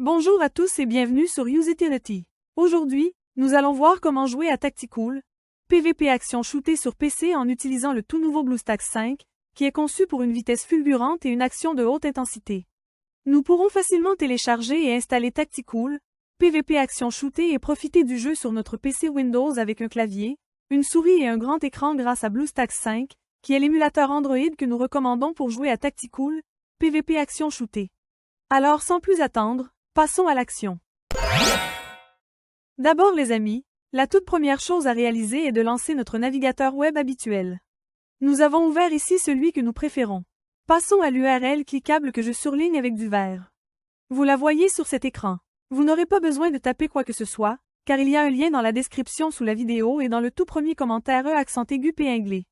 Bonjour à tous et bienvenue sur Usitility. Aujourd'hui, nous allons voir comment jouer à Tacticool, PvP action shootée sur PC en utilisant le tout nouveau BlueStacks 5, qui est conçu pour une vitesse fulgurante et une action de haute intensité. Nous pourrons facilement télécharger et installer Tacticool, PvP action shootée et profiter du jeu sur notre PC Windows avec un clavier, une souris et un grand écran grâce à BlueStacks 5, qui est l'émulateur Android que nous recommandons pour jouer à Tacticool, PvP action shootée. Alors sans plus attendre, passons à l'action. D'abord les amis, la toute première chose à réaliser est de lancer notre navigateur web habituel. Nous avons ouvert ici celui que nous préférons. Passons à l'URL cliquable que je surligne avec du vert. Vous la voyez sur cet écran. Vous n'aurez pas besoin de taper quoi que ce soit, car il y a un lien dans la description sous la vidéo et dans le tout premier commentaire accent aigu épinglé.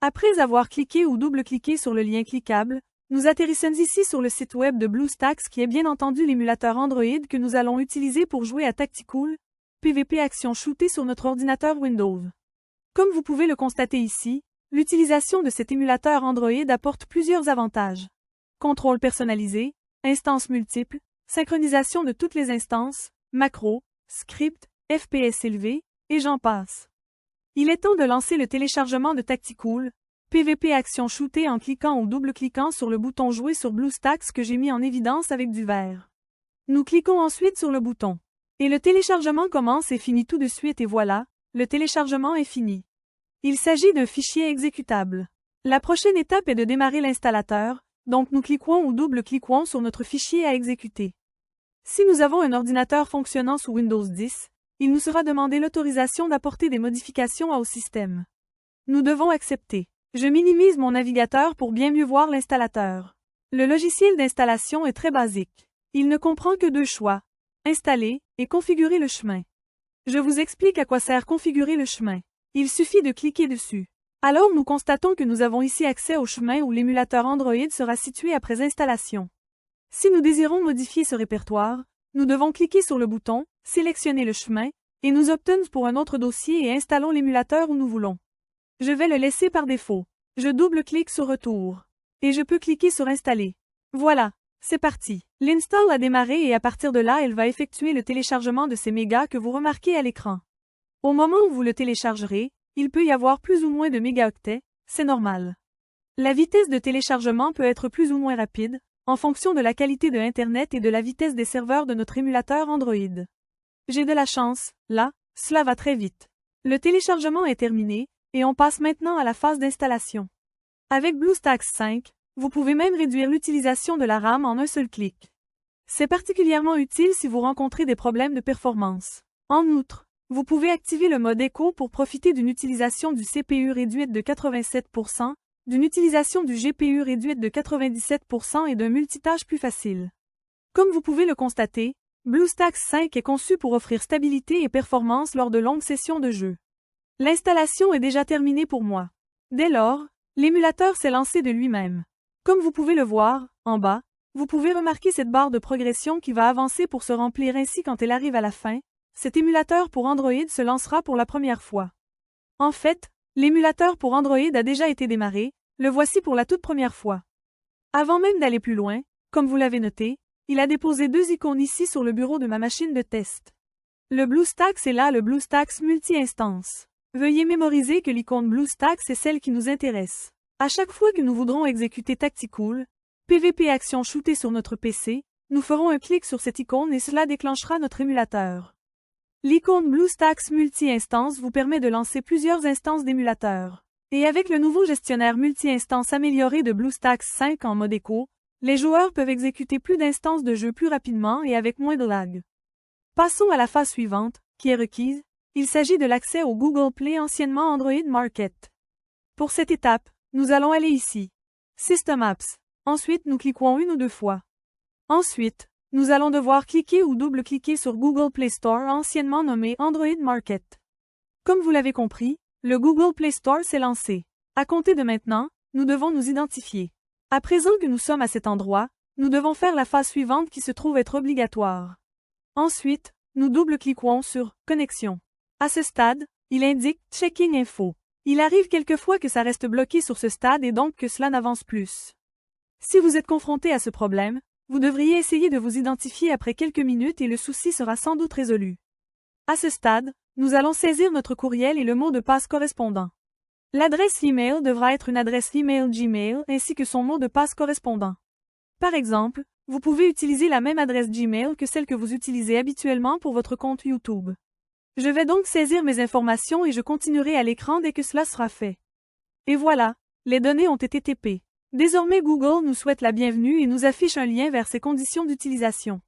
Après avoir cliqué ou double-cliqué sur le lien cliquable, nous atterrissons ici sur le site web de BlueStacks qui est bien entendu l'émulateur Android que nous allons utiliser pour jouer à Tacticool, PvP action shootée sur notre ordinateur Windows. Comme vous pouvez le constater ici, l'utilisation de cet émulateur Android apporte plusieurs avantages. Contrôle personnalisé, instances multiples, synchronisation de toutes les instances, macros, scripts, FPS élevés, et j'en passe. Il est temps de lancer le téléchargement de Tacticool, PvP action shootée en cliquant ou double-cliquant sur le bouton jouer sur BlueStacks que j'ai mis en évidence avec du vert. Nous cliquons ensuite sur le bouton. Et le téléchargement commence et finit tout de suite et voilà, le téléchargement est fini. Il s'agit d'un fichier exécutable. La prochaine étape est de démarrer l'installateur, donc nous cliquons ou double-cliquons sur notre fichier à exécuter. Si nous avons un ordinateur fonctionnant sous Windows 10, il nous sera demandé l'autorisation d'apporter des modifications au système. Nous devons accepter. Je minimise mon navigateur pour bien mieux voir l'installateur. Le logiciel d'installation est très basique. Il ne comprend que deux choix. Installer et configurer le chemin. Je vous explique à quoi sert configurer le chemin. Il suffit de cliquer dessus. Alors nous constatons que nous avons ici accès au chemin où l'émulateur Android sera situé après installation. Si nous désirons modifier ce répertoire, nous devons cliquer sur le bouton, sélectionner le chemin, et nous optons pour un autre dossier et installons l'émulateur où nous voulons. Je vais le laisser par défaut. Je double-clique sur Retour. Et je peux cliquer sur Installer. Voilà, c'est parti. L'install a démarré et à partir de là elle va effectuer le téléchargement de ces mégas que vous remarquez à l'écran. Au moment où vous le téléchargerez, il peut y avoir plus ou moins de mégaoctets, c'est normal. La vitesse de téléchargement peut être plus ou moins rapide, en fonction de la qualité de Internet et de la vitesse des serveurs de notre émulateur Android. J'ai de la chance, là, cela va très vite. Le téléchargement est terminé, et on passe maintenant à la phase d'installation. Avec BlueStacks 5, vous pouvez même réduire l'utilisation de la RAM en un seul clic. C'est particulièrement utile si vous rencontrez des problèmes de performance. En outre, vous pouvez activer le mode écho pour profiter d'une utilisation du CPU réduite de 87%, d'une utilisation du GPU réduite de 97% et d'un multitâche plus facile. Comme vous pouvez le constater, BlueStacks 5 est conçu pour offrir stabilité et performance lors de longues sessions de jeu. L'installation est déjà terminée pour moi. Dès lors, l'émulateur s'est lancé de lui-même. Comme vous pouvez le voir, en bas, vous pouvez remarquer cette barre de progression qui va avancer pour se remplir ainsi quand elle arrive à la fin. Cet émulateur pour Android se lancera pour la première fois. En fait, l'émulateur pour Android a déjà été démarré, le voici pour la toute première fois. Avant même d'aller plus loin, comme vous l'avez noté, il a déposé deux icônes ici sur le bureau de ma machine de test. Le BlueStacks est là le BlueStacks multi-instance. Veuillez mémoriser que l'icône BlueStacks est celle qui nous intéresse. À chaque fois que nous voudrons exécuter Tacticool, PvP action shootée sur notre PC, nous ferons un clic sur cette icône et cela déclenchera notre émulateur. L'icône BlueStacks multi-instance vous permet de lancer plusieurs instances d'émulateurs. Et avec le nouveau gestionnaire multi-instance amélioré de BlueStacks 5 en mode écho, les joueurs peuvent exécuter plus d'instances de jeu plus rapidement et avec moins de lag. Passons à la phase suivante, qui est requise. Il s'agit de l'accès au Google Play anciennement Android Market. Pour cette étape, nous allons aller ici. System Apps. Ensuite, nous cliquons une ou deux fois. Ensuite, nous allons devoir cliquer ou double-cliquer sur Google Play Store anciennement nommé Android Market. Comme vous l'avez compris, le Google Play Store s'est lancé. À compter de maintenant, nous devons nous identifier. À présent que nous sommes à cet endroit, nous devons faire la phase suivante qui se trouve être obligatoire. Ensuite, nous double-cliquons sur Connexion. À ce stade, il indique « Checking info ». Il arrive quelquefois que ça reste bloqué sur ce stade et donc que cela n'avance plus. Si vous êtes confronté à ce problème, vous devriez essayer de vous identifier après quelques minutes et le souci sera sans doute résolu. À ce stade, nous allons saisir notre courriel et le mot de passe correspondant. L'adresse email devra être une adresse email Gmail ainsi que son mot de passe correspondant. Par exemple, vous pouvez utiliser la même adresse Gmail que celle que vous utilisez habituellement pour votre compte YouTube. Je vais donc saisir mes informations et je continuerai à l'écran dès que cela sera fait. Et voilà, les données ont été TP. Désormais Google nous souhaite la bienvenue et nous affiche un lien vers ses conditions d'utilisation.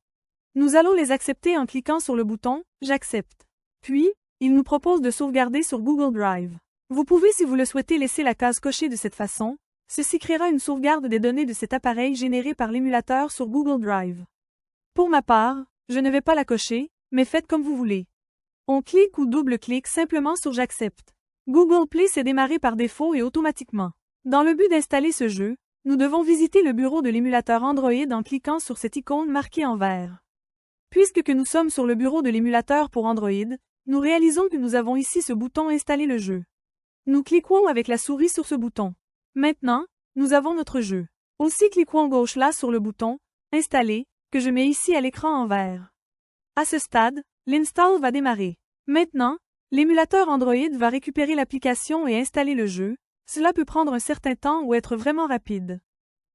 Nous allons les accepter en cliquant sur le bouton « J'accepte ». Puis, il nous propose de sauvegarder sur Google Drive. Vous pouvez si vous le souhaitez laisser la case cochée de cette façon, ceci créera une sauvegarde des données de cet appareil générée par l'émulateur sur Google Drive. Pour ma part, je ne vais pas la cocher, mais faites comme vous voulez. On clique ou double-clique simplement sur « J'accepte ». Google Play s'est démarré par défaut et automatiquement. Dans le but d'installer ce jeu, nous devons visiter le bureau de l'émulateur Android en cliquant sur cette icône marquée en vert. Puisque nous sommes sur le bureau de l'émulateur pour Android, nous réalisons que nous avons ici ce bouton « Installer le jeu ». Nous cliquons avec la souris sur ce bouton. Maintenant, nous avons notre jeu. Aussi cliquons gauche là sur le bouton « Installer » que je mets ici à l'écran en vert. À ce stade, l'install va démarrer. Maintenant, l'émulateur Android va récupérer l'application et installer le jeu. Cela peut prendre un certain temps ou être vraiment rapide.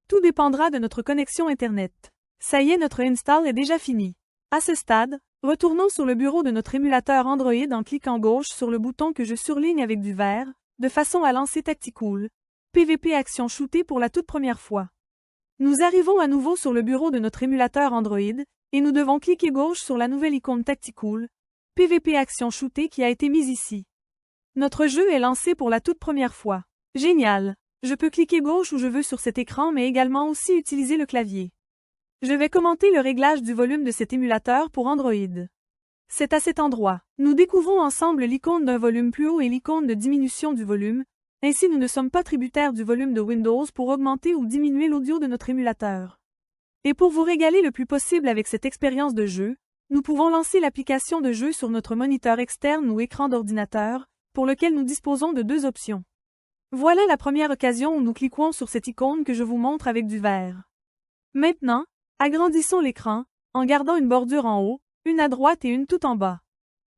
Tout dépendra de notre connexion Internet. Ça y est, notre install est déjà fini. À ce stade, retournons sur le bureau de notre émulateur Android en cliquant gauche sur le bouton que je surligne avec du vert, de façon à lancer Tactical PvP Action Shootée pour la toute première fois. Nous arrivons à nouveau sur le bureau de notre émulateur Android, et nous devons cliquer gauche sur la nouvelle icône Tactical PvP Action Shootée qui a été mise ici. Notre jeu est lancé pour la toute première fois. Génial! Je peux cliquer gauche où je veux sur cet écran mais également aussi utiliser le clavier. Je vais commenter le réglage du volume de cet émulateur pour Android. C'est à cet endroit. Nous découvrons ensemble l'icône d'un volume plus haut et l'icône de diminution du volume, ainsi nous ne sommes pas tributaires du volume de Windows pour augmenter ou diminuer l'audio de notre émulateur. Et pour vous régaler le plus possible avec cette expérience de jeu, nous pouvons lancer l'application de jeu sur notre moniteur externe ou écran d'ordinateur, pour lequel nous disposons de deux options. Voilà la première occasion où nous cliquons sur cette icône que je vous montre avec du vert. Maintenant, agrandissons l'écran, en gardant une bordure en haut, une à droite et une tout en bas.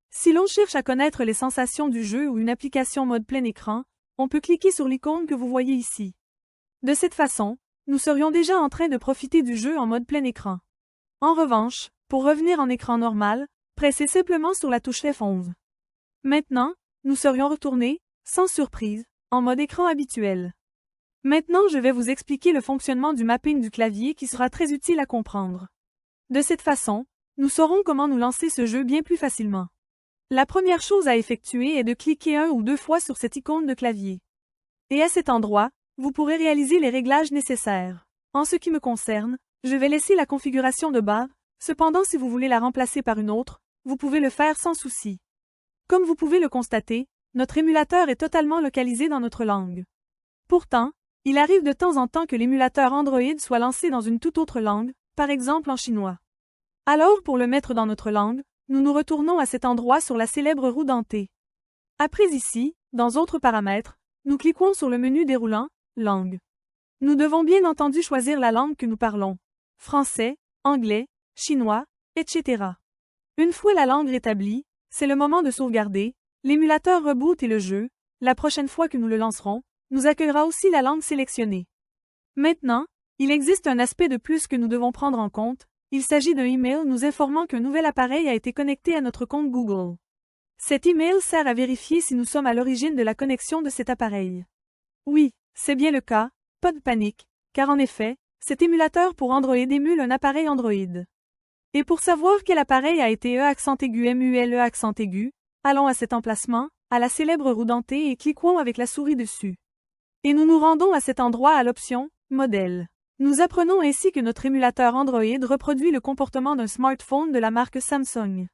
Si l'on cherche à connaître les sensations du jeu ou une application mode plein écran, on peut cliquer sur l'icône que vous voyez ici. De cette façon, nous serions déjà en train de profiter du jeu en mode plein écran. En revanche, pour revenir en écran normal, pressez simplement sur la touche F11. Maintenant, nous serions retournés, sans surprise, en mode écran habituel. Maintenant je vais vous expliquer le fonctionnement du mapping du clavier qui sera très utile à comprendre. De cette façon, nous saurons comment nous lancer ce jeu bien plus facilement. La première chose à effectuer est de cliquer un ou deux fois sur cette icône de clavier. Et à cet endroit, vous pourrez réaliser les réglages nécessaires. En ce qui me concerne, je vais laisser la configuration de base, cependant si vous voulez la remplacer par une autre, vous pouvez le faire sans souci. Comme vous pouvez le constater, notre émulateur est totalement localisé dans notre langue. Pourtant, il arrive de temps en temps que l'émulateur Android soit lancé dans une toute autre langue, par exemple en chinois. Alors pour le mettre dans notre langue, nous nous retournons à cet endroit sur la célèbre roue dentée. Après ici, dans Autres paramètres, nous cliquons sur le menu déroulant « Langue ». Nous devons bien entendu choisir la langue que nous parlons. Français, anglais, chinois, etc. Une fois la langue rétablie, c'est le moment de sauvegarder. L'émulateur reboot et le jeu, la prochaine fois que nous le lancerons, nous accueillera aussi la langue sélectionnée. Maintenant, il existe un aspect de plus que nous devons prendre en compte, il s'agit d'un email nous informant qu'un nouvel appareil a été connecté à notre compte Google. Cet email sert à vérifier si nous sommes à l'origine de la connexion de cet appareil. Oui, c'est bien le cas, pas de panique, car en effet, cet émulateur pour Android émule un appareil Android. Et pour savoir quel appareil a été MULE allons à cet emplacement, à la célèbre roue dentée et cliquons avec la souris dessus. Et nous nous rendons à cet endroit à l'option « Modèle ». Nous apprenons ainsi que notre émulateur Android reproduit le comportement d'un smartphone de la marque Samsung.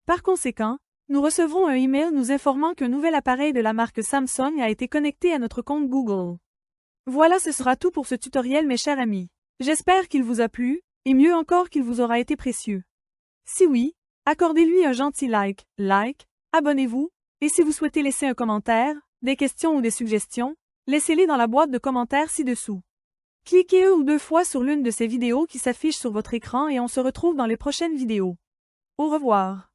Par conséquent, nous recevrons un email nous informant qu'un nouvel appareil de la marque Samsung a été connecté à notre compte Google. Voilà, ce sera tout pour ce tutoriel mes chers amis. J'espère qu'il vous a plu, et mieux encore qu'il vous aura été précieux. Si oui, accordez-lui un gentil like, abonnez-vous, et si vous souhaitez laisser un commentaire, des questions ou des suggestions, laissez-les dans la boîte de commentaires ci-dessous. Cliquez une ou deux fois sur l'une de ces vidéos qui s'affichent sur votre écran et on se retrouve dans les prochaines vidéos. Au revoir.